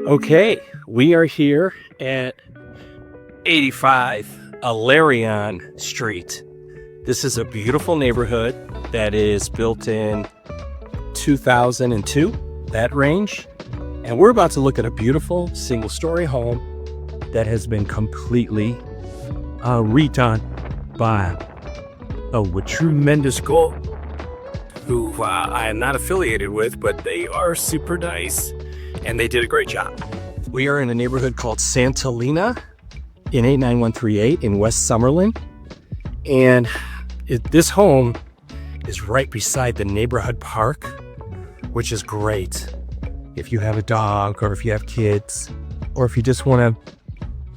Okay, we are here at 85 Alerion Street. This is a beautiful neighborhood that is built in 2002, that range. And we're about to look at a beautiful single-story home that has been completely redone by a tremendous goal who I am not affiliated with, but they are super nice and they did a great job. We are in a neighborhood called Santalina in 89138 in West Summerlin. And this home is right beside the neighborhood park, which is great if you have a dog or if you have kids or if you just want to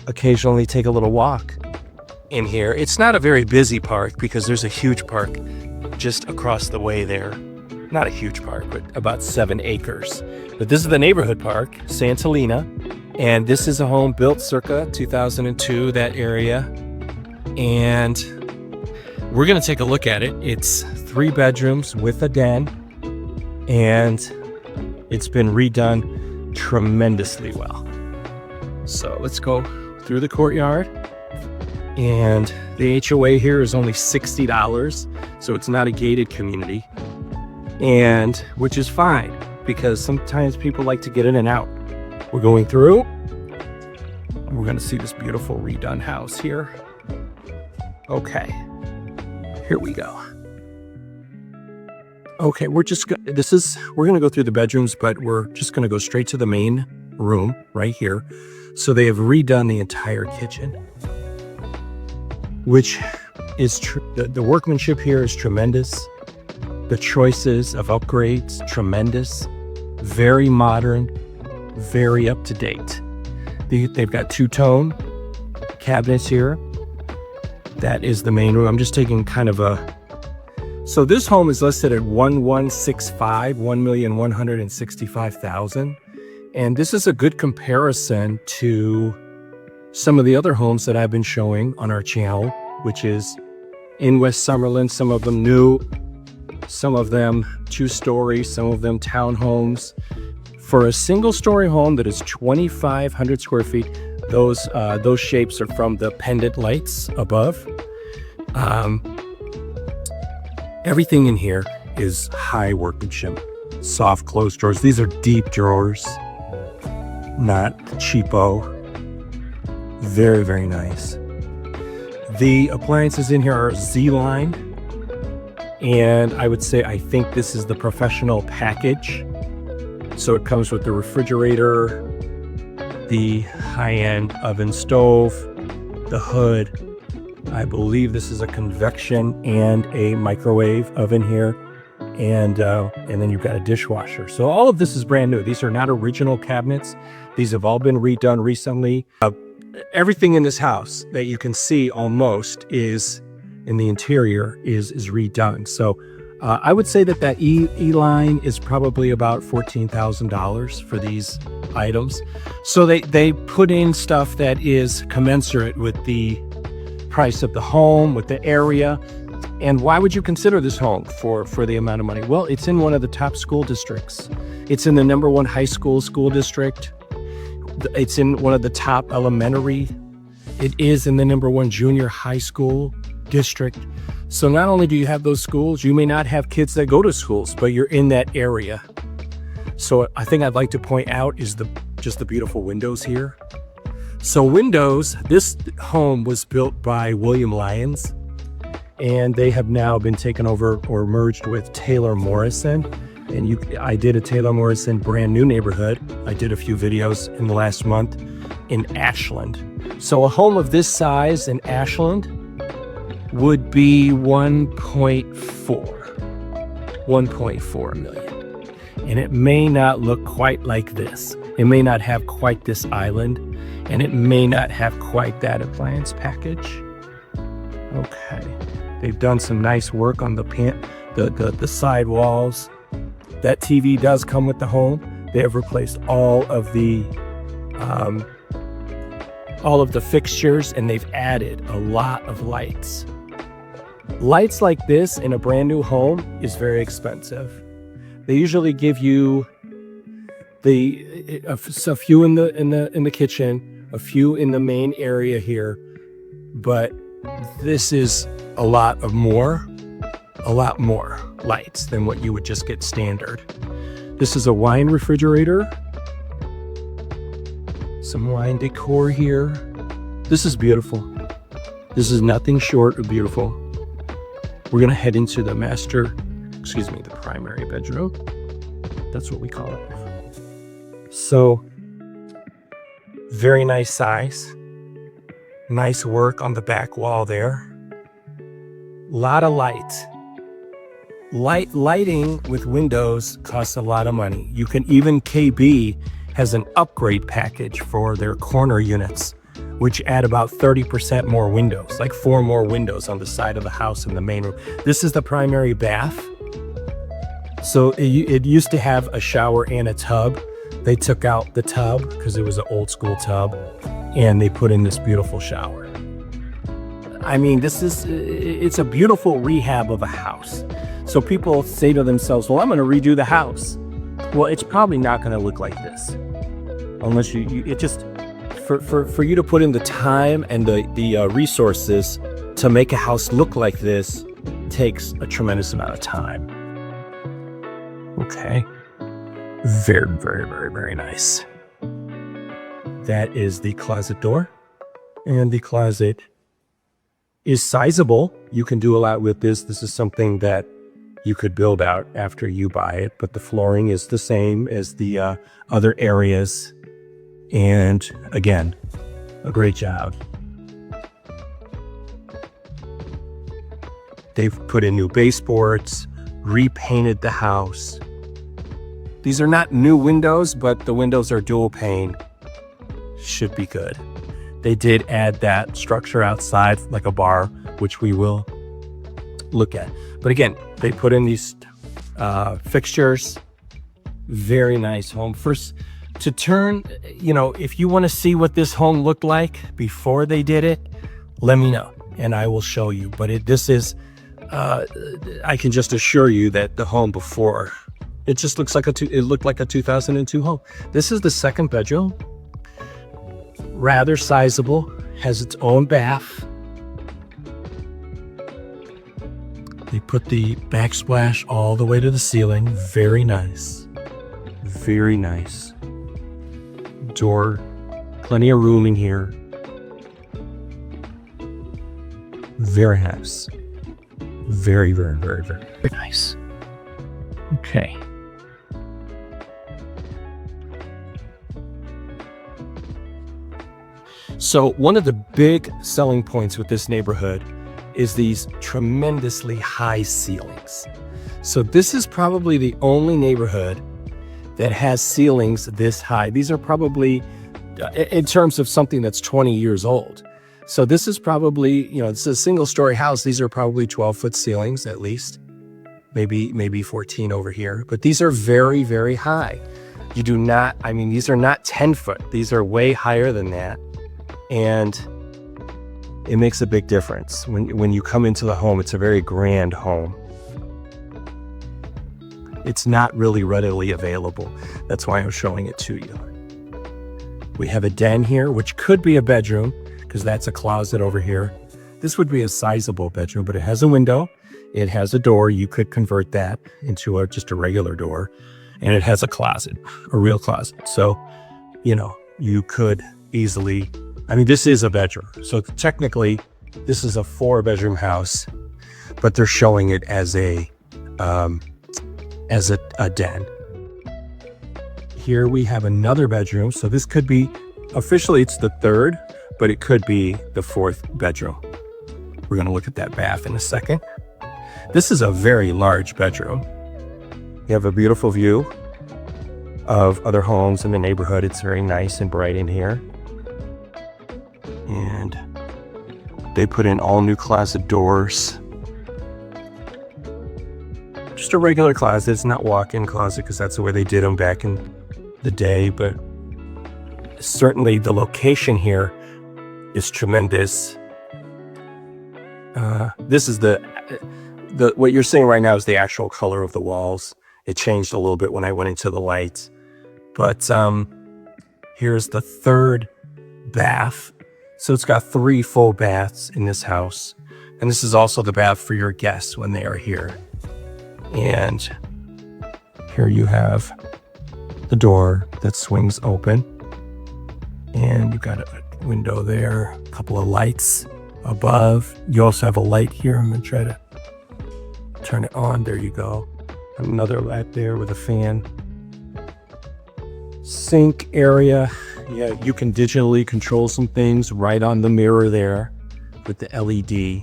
occasionally take a little walk in here. It's not a very busy park because there's a huge park just across the way there. Not a huge park, but about 7 acres. But this is the neighborhood park, Santalina, and this is a home built circa 2002, that area. And we're gonna take a look at it. It's 3 bedrooms with a den, and it's been redone tremendously well. So let's go through the courtyard. And the HOA here is only $60, so it's not a gated community, and which is fine because sometimes people like to get in and out. We're going through, and we're going to see this beautiful redone house here. Okay, here we go. Okay, we're going to go through the bedrooms, but we're just going to go straight to the main room right here. So they have redone the entire kitchen, which is the workmanship here is tremendous. The choices of upgrades, tremendous. Very modern, very up to date. They've got 2-tone cabinets here. That is the main room. I'm just taking kind of so this home is listed at 1,165,000. And this is a good comparison to some of the other homes that I've been showing on our channel, which is in West Summerlin, some of them new, some of them 2-story, some of them townhomes. For a single-story home that is 2,500 square feet, those shapes are from the pendant lights above. Everything in here is high workmanship, soft closed drawers. These are deep drawers, not cheapo. Very, very nice. The appliances in here are Zline, and I would say I think this is the professional package. So it comes with the refrigerator, the high-end oven stove, the hood. I believe this is a convection and a microwave oven here, and then you've got a dishwasher. So all of this is brand new. These are not original cabinets. These have all been redone recently. Everything in this house that you can see almost is in the interior is redone. So I would say that E-line is probably about $14,000 for these items. So they put in stuff that is commensurate with the price of the home, with the area. And why would you consider this home for the amount of money? Well, it's in one of the top school districts. It's in the #1 high school district. It's in one of the top elementary. It is in the #1 junior high school district. So not only do you have those schools, you may not have kids that go to schools, but you're in that area. So I think I'd like to point out is just the beautiful windows here. So windows, this home was built by William Lyons, and they have now been taken over or merged with Taylor Morrison. And I did a Taylor Morrison brand new neighborhood. I did a few videos in the last month in Ashland. So a home of this size in Ashland would be 1.4 million. And it may not look quite like this. It may not have quite this island, and it may not have quite that appliance package. Okay, they've done some nice work on the side walls. That TV does come with the home. They have replaced all of the fixtures, and they've added a lot of lights. Lights like this in a brand new home is very expensive. They usually give you A few in the kitchen, a few in the main area here, but this is a lot more lights than what you would just get standard. This is a wine refrigerator. Some wine decor here. This is beautiful. This is nothing short of beautiful. We're gonna head into the the primary bedroom. That's what we call it. So, very nice size. Nice work on the back wall there. Lot of light. Lighting with windows costs a lot of money. You can even, KB has an upgrade package for their corner units, which add about 30% more windows, like 4 more windows on the side of the house in the main room. This is the primary bath. So it used to have a shower and a tub. They took out the tub because it was an old school tub, and they put in this beautiful shower. I mean, it's a beautiful rehab of a house. So people say to themselves, well, I'm going to redo the house. Well, it's probably not going to look like this. Unless for you to put in the time and the resources to make a house look like this takes a tremendous amount of time. Okay. Very, very, very, very nice. That is the closet door. And the closet is sizable. You can do a lot with this. This is something that you could build out after you buy it, but the flooring is the same as the other areas. And again, a great job. They've put in new baseboards, repainted the house. These are not new windows, but the windows are dual pane. Should be good. They did add that structure outside, like a bar, which we will look at. But again, they put in these fixtures. Very nice home. First, to turn, if you want to see what this home looked like before they did it, let me know and I will show you. But this is, I can just assure you that the home before, it just looks like it looked like a 2002 home. This is the second bedroom. Rather sizable, has its own bath. They put the backsplash all the way to the ceiling. Very nice. Very nice. Door, plenty of room in here. Very nice. Very, very, very, very, very nice. Okay. So one of the big selling points with this neighborhood is these tremendously high ceilings. So this is probably the only neighborhood that has ceilings this high. These are probably, in terms of something that's 20 years old. So this is probably, it's a single story house. These are probably 12-foot ceilings at least, maybe 14 over here. But these are very, very high. You do not, these are not 10-foot. These are way higher than that. And it makes a big difference. When you come into the home, it's a very grand home. It's not really readily available. That's why I'm showing it to you. We have a den here, which could be a bedroom, because that's a closet over here. This would be a sizable bedroom, but it has a window. It has a door. You could convert that into just a regular door. And it has a closet, a real closet. So, you could easily, this is a bedroom. So technically, this is a 4-bedroom house, but they're showing it as a den. Here we have another bedroom. So this could be, officially it's the 3rd, but it could be the 4th bedroom. We're going to look at that bath in a second. This is a very large bedroom. You have a beautiful view of other homes in the neighborhood. It's very nice and bright in here. And they put in all new closet doors. Just a regular closet. It's not walk-in closet because that's the way they did them back in the day. But certainly the location here is tremendous. This is what you're seeing right now is the actual color of the walls. It changed a little bit when I went into the lights. But here's the third bath. So it's got 3 full baths in this house. And this is also the bath for your guests when they are here. And here you have the door that swings open. And you've got a window there, a couple of lights above. You also have a light here. I'm going to try to turn it on. There you go. Another light there with a fan. Sink area. Yeah, you can digitally control some things right on the mirror there with the LED.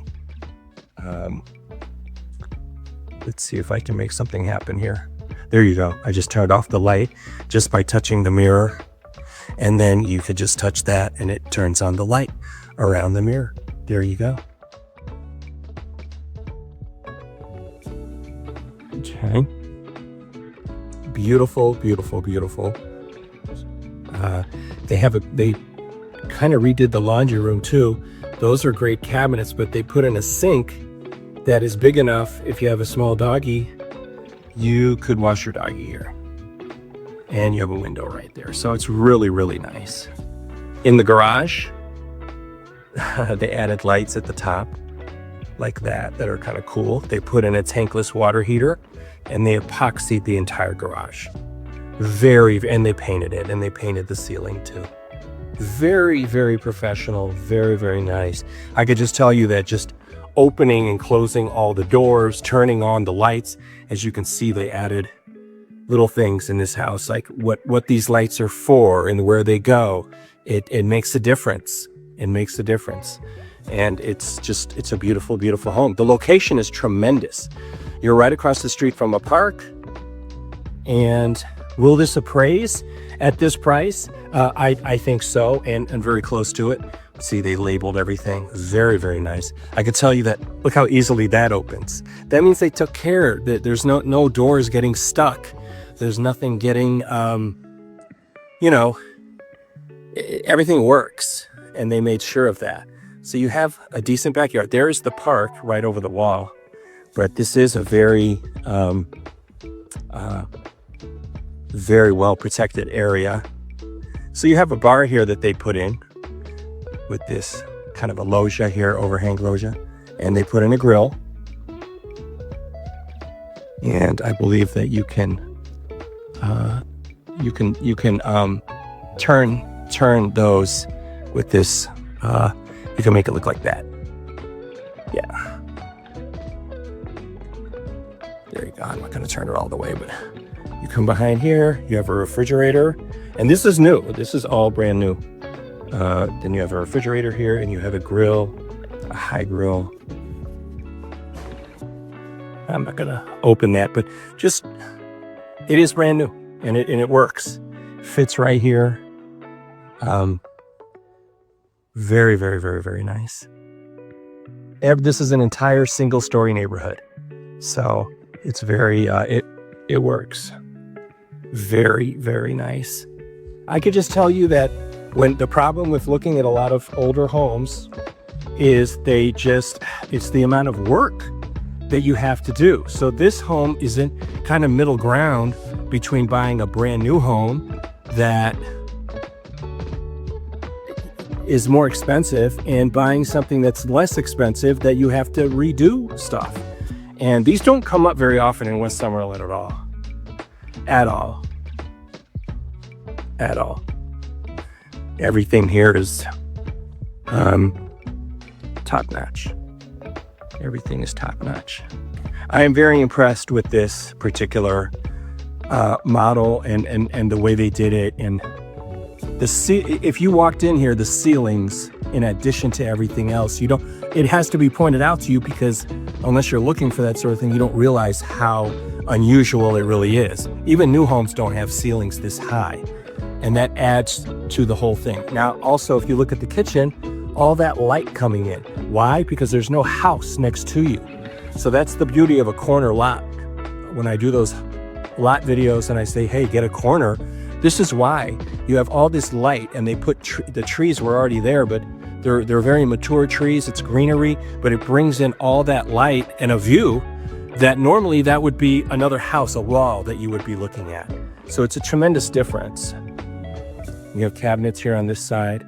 Let's see if I can make something happen here. There you go. I just turned off the light just by touching the mirror. And then you could just touch that and it turns on the light around the mirror. There you go. Okay. Beautiful, beautiful, beautiful. They kind of redid the laundry room too. Those are great cabinets, but they put in a sink that is big enough. If you have a small doggy, you could wash your doggy here. And you have a window right there. So it's really, really nice. In the garage, they added lights at the top like that are kind of cool. They put in a tankless water heater and they epoxied the entire garage. And they painted it, and they painted the ceiling too. Very, very professional, very, very nice. I could just tell you that just opening and closing all the doors, turning on the lights, as you can see, they added little things in this house, like what these lights are for and where they go. It makes a difference. It makes a difference. And it's a beautiful, beautiful home. The location is tremendous. You're right across the street from a park. And will this appraise at this price? I think so, and very close to it. See, they labeled everything. Very, very nice. I could tell you that, look how easily that opens. That means they took care that there's no doors getting stuck. There's nothing getting, everything works, and they made sure of that. So you have a decent backyard. There's the park right over the wall, but this is a very, very well protected area. So you have a bar here that they put in with this kind of a loggia here, overhang loggia, and they put in a grill. And I believe that you can turn those with this. You can make it look like that. Yeah. There you go. I'm not going to turn it all the way, but you come behind here. You have a refrigerator, and this is new. This is all brand new. Then you have a refrigerator here, and you have a grill, a high grill. I'm not going to open that, but just it is brand new, and it works. Fits right here. Very, very, very, very nice. This is an entire single-story neighborhood, so it's very it works. Very, very nice. I could just tell you that when the problem with looking at a lot of older homes is it's the amount of work that you have to do. So this home is in kind of middle ground between buying a brand new home that is more expensive and buying something that's less expensive that you have to redo stuff. And these don't come up very often in West Summerlin at all. At all. At all. Everything here is top-notch. Everything is top-notch. I am very impressed with this particular model and the way they did it. And if you walked in here, the ceilings, in addition to everything else, it has to be pointed out to you, because unless you're looking for that sort of thing, you don't realize how unusual it really is. Even new homes don't have ceilings this high, and that adds to the whole thing. Now, also, if you look at the kitchen, all that light coming in. Why? Because there's no house next to you. So that's the beauty of a corner lot. When I do those lot videos and I say, hey, get a corner, this is why. You have all this light, and they put the trees were already there, but they're very mature trees. It's greenery, but it brings in all that light and a view that normally that would be another house, a wall that you would be looking at. So it's a tremendous difference. You have cabinets here on this side.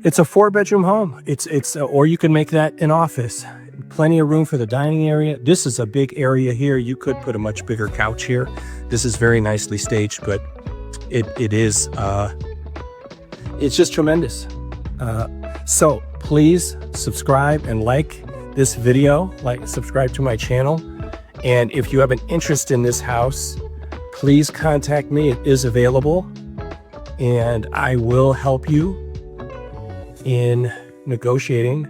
It's a 4-bedroom home. Or you can make that an office. Plenty of room for the dining area. This is a big area here. You could put a much bigger couch here. This is very nicely staged, but it's just tremendous. So please subscribe and like this video, subscribe to my channel. And if you have an interest in this house, please contact me. It is available, and I will help you in negotiating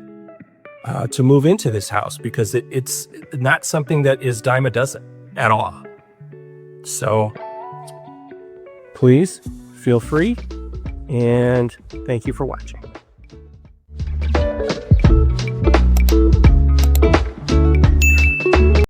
to move into this house, because it's not something that is dime a dozen at all. So please feel free, and thank you for watching.